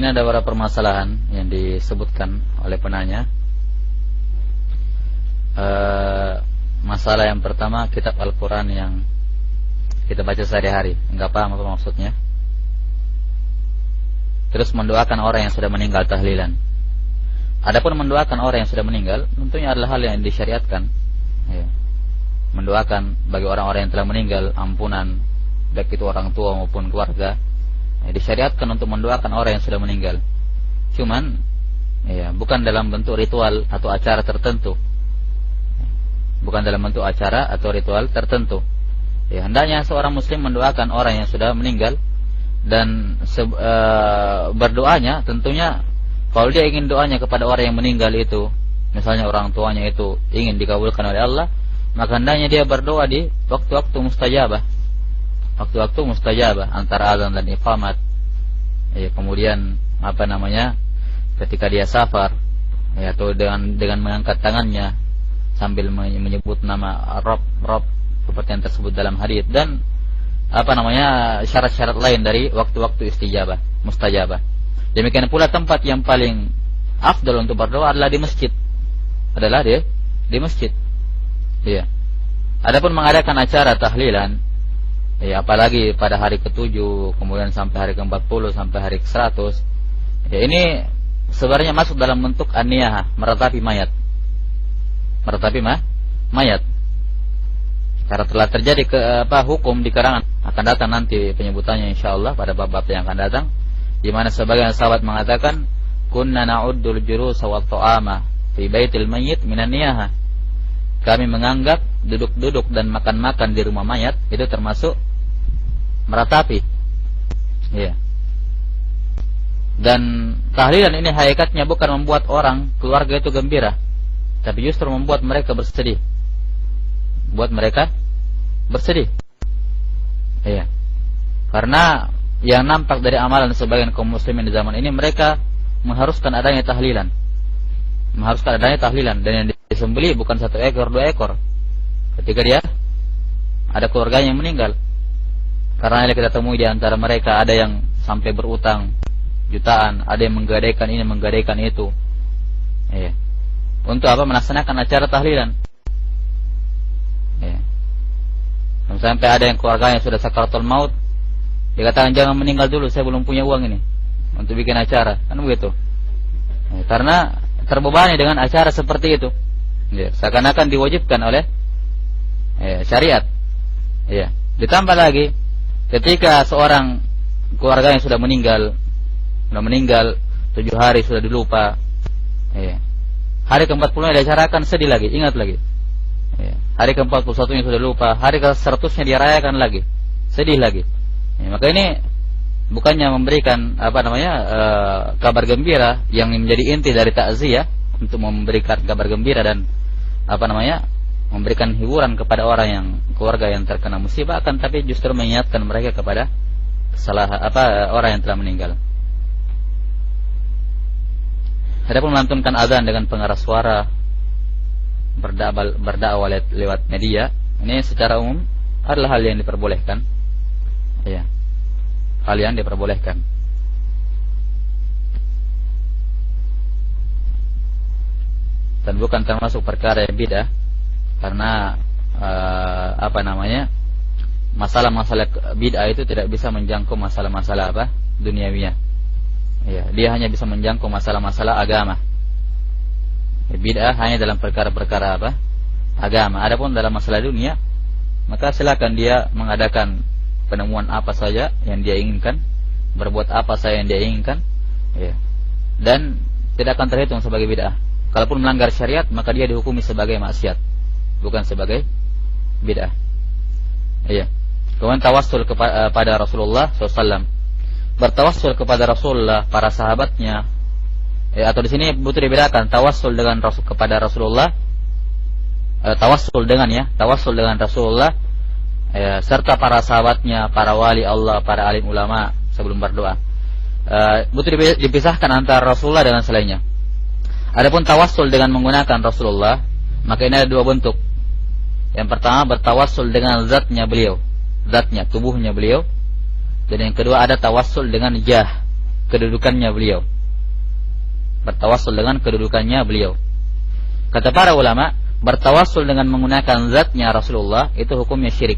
sini ada beberapa permasalahan yang disebutkan oleh penanya. Masalah yang pertama, kitab Al-Quran yang kita baca sehari-hari, enggak paham apa maksudnya. Terus mendoakan orang yang sudah meninggal tahlilan. Adapun mendoakan orang yang sudah meninggal, tentunya adalah hal yang disyariatkan. Ya. Mendoakan bagi orang-orang yang telah meninggal ampunan, baik itu orang tua maupun keluarga. Ya, disyariatkan untuk mendoakan orang yang sudah meninggal. Cuman, ya, bukan dalam bentuk ritual atau acara tertentu. Bukan dalam bentuk acara atau ritual tertentu. Ya, hendaknya seorang muslim mendoakan orang yang sudah meninggal dan berdoanya tentunya kalau dia ingin doanya kepada orang yang meninggal itu, misalnya orang tuanya itu ingin dikabulkan oleh Allah, maka hendaknya dia berdoa di waktu-waktu mustajabah. Waktu-waktu mustajabah antara azan dan iqamat. Ya, kemudian ketika dia safar, ya, atau dengan mengangkat tangannya sambil menyebut nama Rabb seperti yang tersebut dalam hadis, dan syarat-syarat lain dari waktu-waktu istijabah, mustajabah. Demikian pula tempat yang paling afdal untuk berdoa adalah di masjid. Di masjid. Iya. Adapun mengadakan acara tahlilan, ya, apalagi pada hari ke-7, kemudian sampai hari ke-40, sampai hari ke-100, ya, ini sebenarnya masuk dalam bentuk an-niyahah, meratapi mayat. Meratapi mayat. Karena telah terjadi hukum di karangan, akan datang nanti penyebutannya insyaallah pada bab-bab yang akan datang, di mana sebagian sahabat mengatakan kunna na'uddul jurusa wa ta'ama fi baitil mayyit minan niyahah. Kami menganggap duduk-duduk dan makan-makan di rumah mayat itu termasuk meratapi. Iya. Dan tahlilan ini hakikatnya bukan membuat orang keluarga itu gembira, tapi justru membuat mereka bersedih. Buat mereka bersedih. Iya. Karena yang nampak dari amalan sebagian kaum muslimin di zaman ini, mereka mengharuskan adanya tahlilan. Mengharuskan adanya tahlilan, dan yang disembelih bukan 1 ekor, 2 ekor. Ketika dia ada keluarganya yang meninggal. Karena kita temui di antara mereka ada yang sampai berutang jutaan, ada yang menggadaikan ini, menggadaikan itu. Iya. Untuk apa? Melaksanakan acara tahlilan. Ya. Sampai ada yang keluarganya sudah sakaratul maut, dia katakan jangan meninggal dulu, saya belum punya uang ini untuk bikin acara, kan begitu. Ya, karena terbebani dengan acara seperti itu. Ya, seakan-akan diwajibkan oleh syariat. Ya. Ditambah lagi, ketika seorang keluarga yang sudah meninggal 7 hari sudah dilupa. Ya. Hari ke-40 diacarakan, sedih lagi, ingat lagi. Ya. Hari ke-41 yang sudah lupa, hari ke-100-nya dia rayakan lagi, sedih lagi. Ya, maka ini bukannya memberikan kabar gembira yang menjadi inti dari takziah, untuk memberikan kabar gembira dan memberikan hiburan kepada orang yang keluarga yang terkena musibah, akan tapi justru mengingatkan mereka kepada kesalahan orang yang telah meninggal. Adapun melantunkan azan dengan pengeras suara, berdakwah lewat media, ini secara umum adalah hal yang diperbolehkan. Ya. Hal yang diperbolehkan. Dan bukan termasuk perkara yang bid'ah, karena masalah-masalah bid'ah itu tidak bisa menjangkau masalah-masalah duniawiyah. Ya, dia hanya bisa menjangkau masalah-masalah agama. Bid'ah hanya dalam perkara-perkara agama. Adapun dalam masalah dunia, maka silakan dia mengadakan penemuan apa saja yang dia inginkan, berbuat apa saja yang dia inginkan, ya. Dan tidak akan terhitung sebagai bid'ah. Kalaupun melanggar syariat, maka dia dihukumi sebagai maksiat, bukan sebagai bid'ah. Iya. Kemudian tawassul kepada Rasulullah SAW. Bertawassul kepada Rasulullah, para sahabatnya, atau di sini butuh dibedakan tawassul dengan kepada Rasulullah, tawassul dengan Rasulullah, serta para sahabatnya, para wali Allah, para alim ulama sebelum berdoa. Butuh dipisahkan antara Rasulullah dengan selainnya. Adapun tawassul dengan menggunakan Rasulullah, maka ini ada 2 bentuk. Yang pertama bertawassul dengan zatnya beliau, zatnya, tubuhnya beliau. Dan yang kedua ada tawassul dengan jah, kedudukannya beliau. Bertawassul dengan kedudukannya beliau. Kata para ulama, bertawassul dengan menggunakan zatnya Rasulullah itu hukumnya syirik.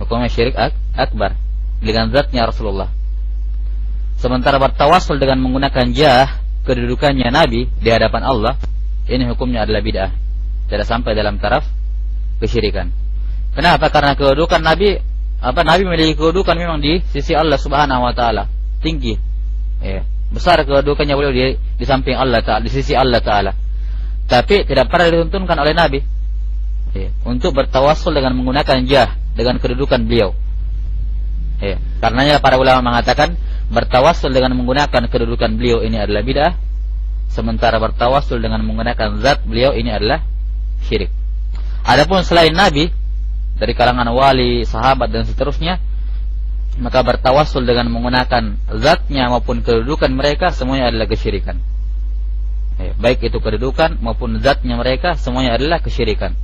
Hukumnya syirik akbar dengan zatnya Rasulullah. Sementara bertawassul dengan menggunakan jah, kedudukannya Nabi di hadapan Allah, ini hukumnya adalah bid'ah. Tidak sampai dalam taraf kesyirikan. Kenapa? Karena kedudukan Nabi, Nabi memiliki kedudukan memang di sisi Allah Subhanahu wa taala, tinggi. Ya. Besar kedudukannya beliau di samping Allah Ta'ala, di sisi Allah Ta'ala. Tapi tidak pernah dituntunkan oleh Nabi untuk bertawassul dengan menggunakan jah, dengan kedudukan beliau. Karenanya para ulama mengatakan bertawassul dengan menggunakan kedudukan beliau ini adalah bid'ah, sementara bertawassul dengan menggunakan zat beliau ini adalah syirik. Adapun selain Nabi dari kalangan wali, sahabat dan seterusnya, maka bertawassul dengan menggunakan zatnya maupun kedudukan mereka semuanya adalah kesyirikan. Baik itu kedudukan maupun zatnya mereka semuanya adalah kesyirikan.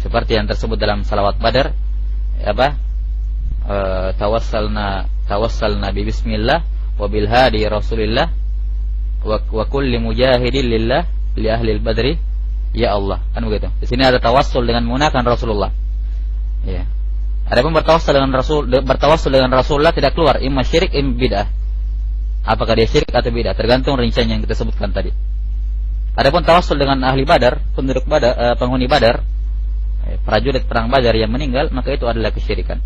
Seperti yang tersebut dalam salawat Badar, tawassalna bi bismillah wa bil hadi rasulillah wa kulli mujahidin lillah li ahli al-badri ya Allah. Kan begitu. Di sini ada tawassul dengan menggunakan Rasulullah. Ya. Adapun bertawassul dengan Rasulullah tidak keluar imma syirik imma bid'ah. Apakah dia syirik atau bid'ah tergantung rincian yang kita sebutkan tadi. Adapun tawassul dengan ahli Badar, penduduk Badar, penghuni Badar, prajurit perang Badar yang meninggal, maka itu adalah kesyirikan.